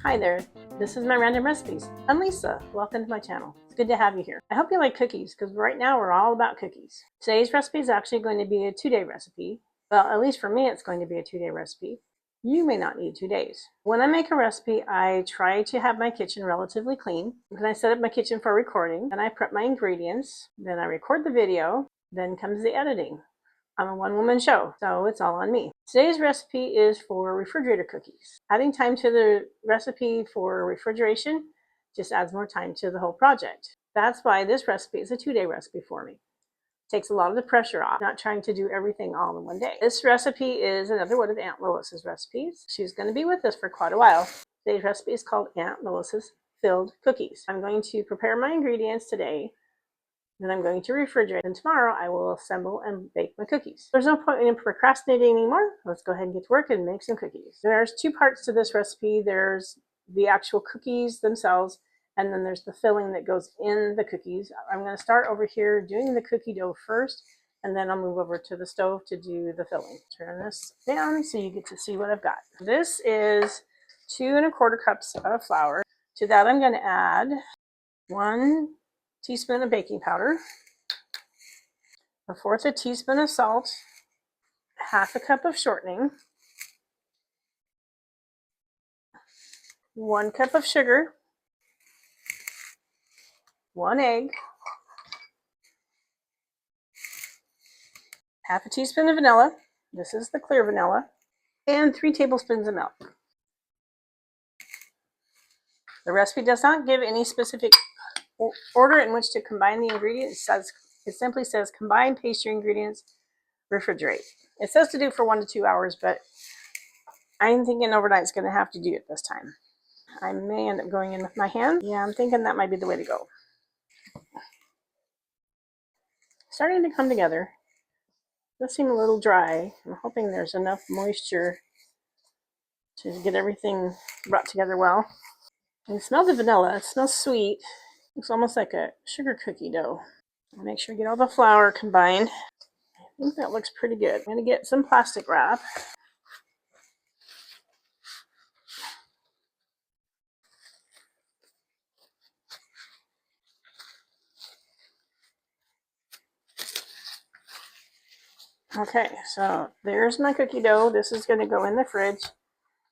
Hi there, this is my random recipes. I'm Lisa. Welcome to my channel. It's good to have you here. I hope you like cookies because right now we're all about cookies. Today's recipe is actually going to be a 2-day recipe. Well, at least for me it's going to be a 2-day recipe. You may not need 2 days. When I make a recipe, I try to have my kitchen relatively clean. Then I set up my kitchen for recording, and I prep my ingredients, then I record the video, then comes the editing. I'm a one-woman show, so it's all on me. Today's recipe is for refrigerator cookies. Adding time to the recipe for refrigeration just adds more time to the whole project. That's why this recipe is a 2-day recipe for me. It takes a lot of the pressure off, not trying to do everything all in one day. This recipe is another one of Aunt Lois's recipes. She's going to be with us for quite a while. Today's recipe is called Aunt Lois's Filled Cookies. I'm going to prepare my ingredients today. Then I'm going to refrigerate, and tomorrow I will assemble and bake my cookies. There's no point in procrastinating anymore. Let's go ahead and get to work and make some cookies. There's 2 parts to this recipe. There's the actual cookies themselves, and then there's the filling that goes in the cookies. I'm going to start over here doing the cookie dough first, and then I'll move over to the stove to do the filling. Turn this down so you get to see what I've got. This is 2 1/4 cups of flour. To that I'm going to add 1 teaspoon of baking powder, 1/4 teaspoon of salt, 1/2 cup of shortening, 1 cup of sugar, 1 egg, 1/2 teaspoon of vanilla, this is the clear vanilla, and 3 tablespoons of milk. The recipe does not give any specific order in which to combine the ingredients. It simply says combine pastry ingredients, refrigerate. It says to do for 1 to 2 hours, but I'm thinking overnight is going to have to do it this time. I may end up going in with my hand. Yeah, I'm thinking that might be the way to go. Starting to come together. Does seem a little dry. I'm hoping there's enough moisture to get everything brought together well. And smell the vanilla. It smells sweet. Looks almost like a sugar cookie dough. I'll make sure I get all the flour combined. I think that looks pretty good. I'm going to get some plastic wrap. Okay, so there's my cookie dough. This is going to go in the fridge.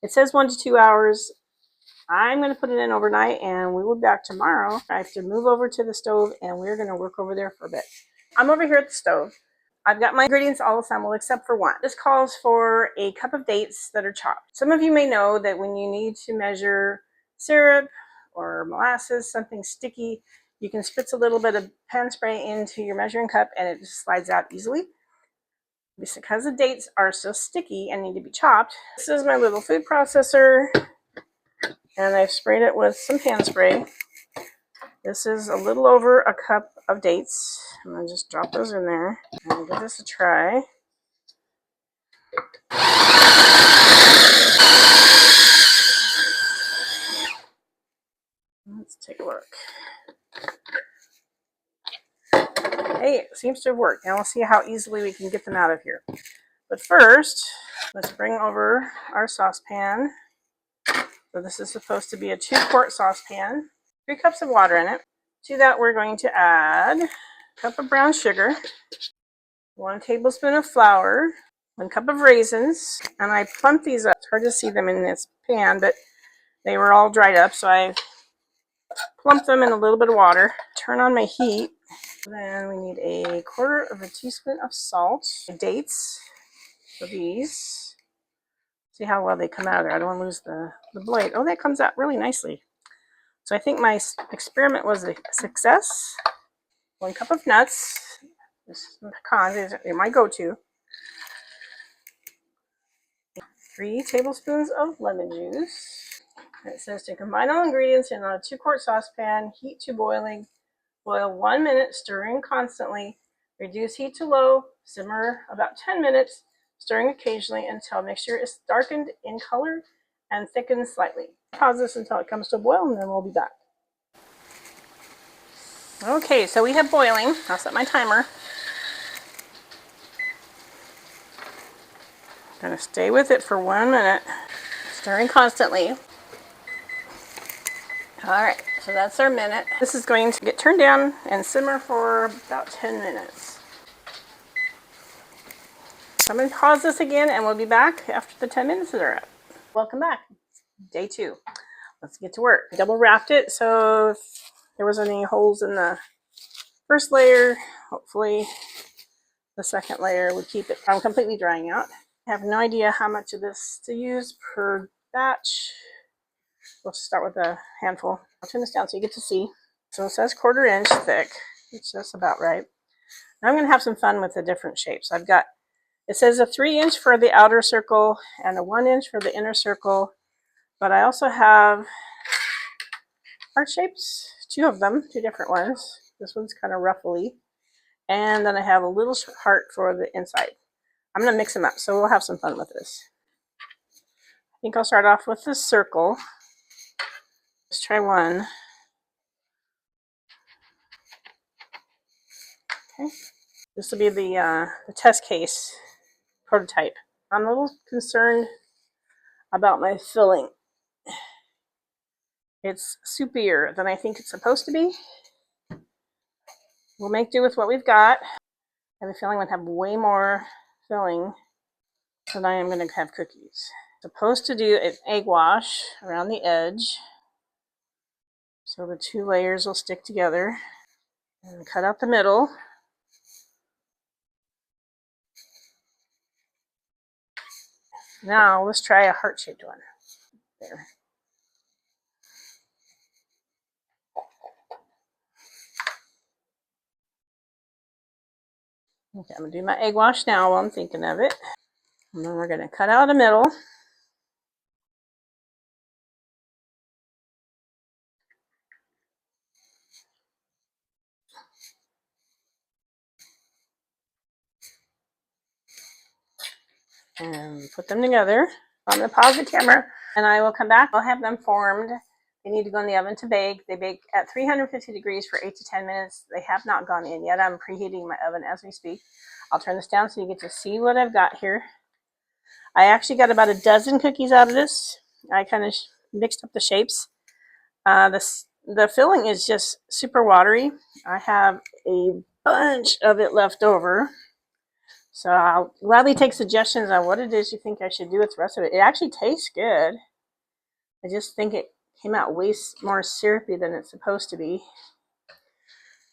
It says 1 to 2 hours. I'm going to put it in overnight, and we will be back tomorrow. I have to move over to the stove, and we're going to work over there for a bit. I'm over here at the stove. I've got my ingredients all assembled except for one. This calls for a cup of dates that are chopped. Some of you may know that when you need to measure syrup or molasses, something sticky, you can spritz a little bit of pan spray into your measuring cup, and it just slides out easily. Because the dates are so sticky and need to be chopped, this is my little food processor, and I've sprayed it with some pan spray. This is a little over a cup of dates. I'm going to just drop those in there and give this a try. Let's take a look. Hey, it seems to have worked. Now we'll see how easily we can get them out of here. But first, let's bring over our saucepan. So this is supposed to be a 2-quart saucepan. 3 cups of water in it. To that we're going to add a cup of brown sugar, 1 tablespoon of flour, 1 cup of raisins, and I plumped these up. It's hard to see them in this pan, but they were all dried up, so I plumped them in a little bit of water. Turn on my heat. Then we need a 1/4 teaspoon of salt. Dates, so these. See how well they come out of there. I don't want to lose the blade. Oh, that comes out really nicely. So I think my experiment was a success. 1 cup of nuts. This is pecans, they're my go-to. 3 tablespoons of lemon juice. It says to combine all ingredients in a 2-quart saucepan, heat to boiling. Boil 1 minute, stirring constantly. Reduce heat to low. Simmer about 10 minutes, stirring occasionally until mixture is darkened in color and thickens slightly. Pause this until it comes to a boil, and then we'll be back. Okay, so we have boiling. I'll set my timer. I'm going to stay with it for 1 minute, stirring constantly. All right, so that's our minute. This is going to get turned down and simmer for about 10 minutes. So I'm going to pause this again and we'll be back after the 10 minutes are up. Welcome back. Day 2. Let's get to work. Double wrapped it so if there wasn't any holes in the first layer, hopefully the second layer would keep it from completely drying out. I have no idea how much of this to use per batch. We'll start with a handful. I'll turn this down so you get to see. So it says 1/4 inch thick. It's just about right. Now I'm going to have some fun with the different shapes. I've got, it says a 3 inch for the outer circle and a 1 inch for the inner circle. But I also have heart shapes, 2 of them, 2 different ones. This one's kind of ruffly. And then I have a little heart for the inside. I'm going to mix them up, so we'll have some fun with this. I think I'll start off with the circle. Let's try one. Okay. This will be the test case prototype. I'm a little concerned about my filling. It's soupier than I think it's supposed to be. We'll make do with what we've got. I have a feeling I'll have way more filling than I am going to have cookies. Supposed to do an egg wash around the edge so the 2 layers will stick together, and cut out the middle. Now let's try a heart-shaped one. There. Okay, I'm going to do my egg wash now while I'm thinking of it. And then we're going to cut out a middle. And put them together. I'm going to pause the camera and I will come back. I'll have them formed. They need to go in the oven to bake. They bake at 350 degrees for 8 to 10 minutes. They have not gone in yet. I'm preheating my oven as we speak. I'll turn this down so you get to see what I've got here. I actually got about a dozen cookies out of this. I kind of mixed up the shapes. The filling is just super watery. I have a bunch of it left over. So I'll gladly take suggestions on what it is you think I should do with the rest of it. It actually tastes good. I just think it came out way more syrupy than it's supposed to be.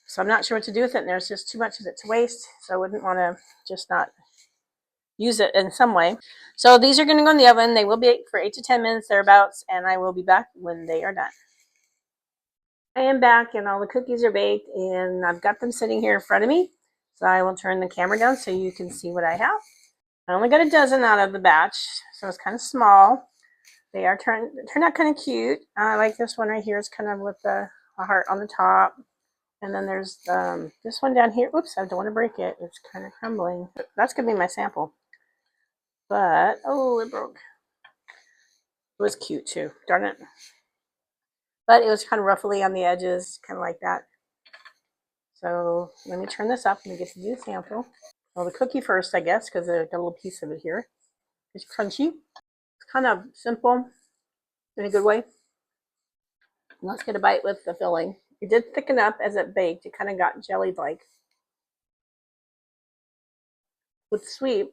So I'm not sure what to do with it, and there's just too much of it to waste. So I wouldn't want to just not use it in some way. So these are going to go in the oven. They will bake for 8 to 10 minutes thereabouts, and I will be back when they are done. I am back, and all the cookies are baked, and I've got them sitting here in front of me. So I will turn the camera down so you can see what I have. I only got a dozen out of the batch, so it's kind of small. They are turned out kind of cute. I like this one right here. It's kind of with a heart on the top. And then there's this one down here. Oops, I don't want to break it. It's kind of crumbling. That's going to be my sample. But, oh, it broke. It was cute too. Darn it. But it was kind of ruffly on the edges, kind of like that. So let me turn this up and get to do the sample. Well, the cookie first, I guess, because I got a little piece of it here. It's crunchy. It's kind of simple in a good way. Let's get a bite with the filling. It did thicken up as it baked. It kind of got jellied like. With sweet.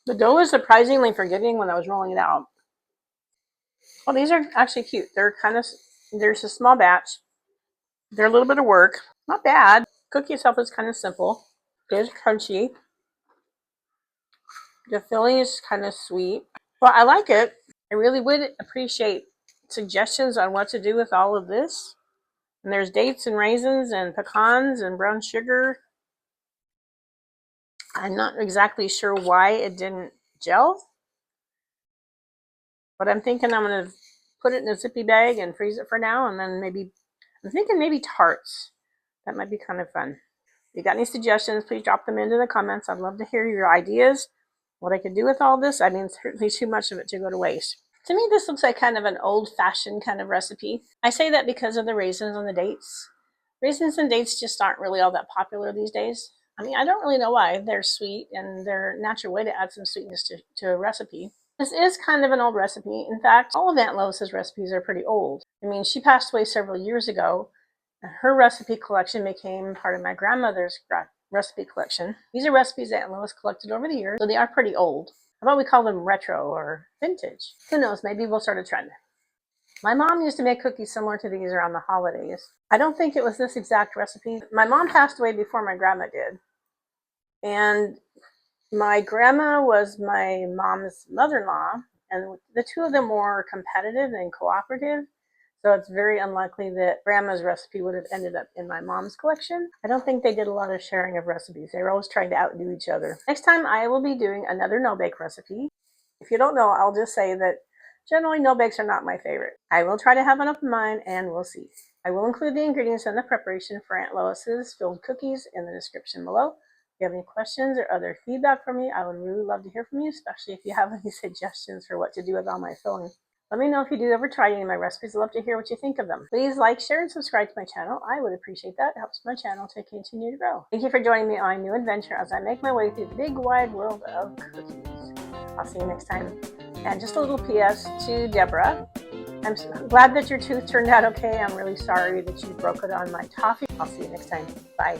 The dough was surprisingly forgiving when I was rolling it out. Well, these are actually cute. They're kind of, there's a small batch. They're a little bit of work. Not bad. Cookie itself is kind of simple. It is crunchy. The filling is kind of sweet. Well, I like it. I really would appreciate suggestions on what to do with all of this. And there's dates and raisins and pecans and brown sugar. I'm not exactly sure why it didn't gel. But I'm thinking I'm going to put it in a zippy bag and freeze it for now. And then maybe, I'm thinking maybe tarts. That might be kind of fun. If you got any suggestions, please drop them into the comments. I'd love to hear your ideas. What I could do with all this. I mean, certainly too much of it to go to waste. To me, this looks like kind of an old-fashioned kind of recipe. I say that because of the raisins on the dates. Raisins and dates just aren't really all that popular these days. I mean, I don't really know why. They're sweet, and they're a natural way to add some sweetness to a recipe. This is kind of an old recipe. In fact, all of Aunt Lois's recipes are pretty old. I mean, she passed away several years ago. Her recipe collection became part of my grandmother's recipe collection. These are recipes that Aunt Lois collected over the years, so they are pretty old. How about we call them retro or vintage? Who knows, maybe we'll start a trend. My mom used to make cookies similar to these around the holidays. I don't think it was this exact recipe. My mom passed away before my grandma did. And my grandma was my mom's mother-in-law, and the two of them were competitive and cooperative. So it's very unlikely that grandma's recipe would have ended up in my mom's collection. I don't think they did a lot of sharing of recipes. They were always trying to outdo each other. Next time I will be doing another no-bake recipe. If you don't know, I'll just say that generally no-bakes are not my favorite. I will try to have an open mind and we'll see. I will include the ingredients and the preparation for Aunt Lois's filled cookies in the description below. If you have any questions or other feedback from me, I would really love to hear from you, especially if you have any suggestions for what to do with all my filling. Let me know if you do ever try any of my recipes. I'd love to hear what you think of them. Please like, share, and subscribe to my channel. I would appreciate that. It helps my channel to continue to grow. Thank you for joining me on a new adventure as I make my way through the big wide world of cookies. I'll see you next time. And just a little PS to Deborah. I'm glad that your tooth turned out okay. I'm really sorry that you broke it on my toffee. I'll see you next time. Bye.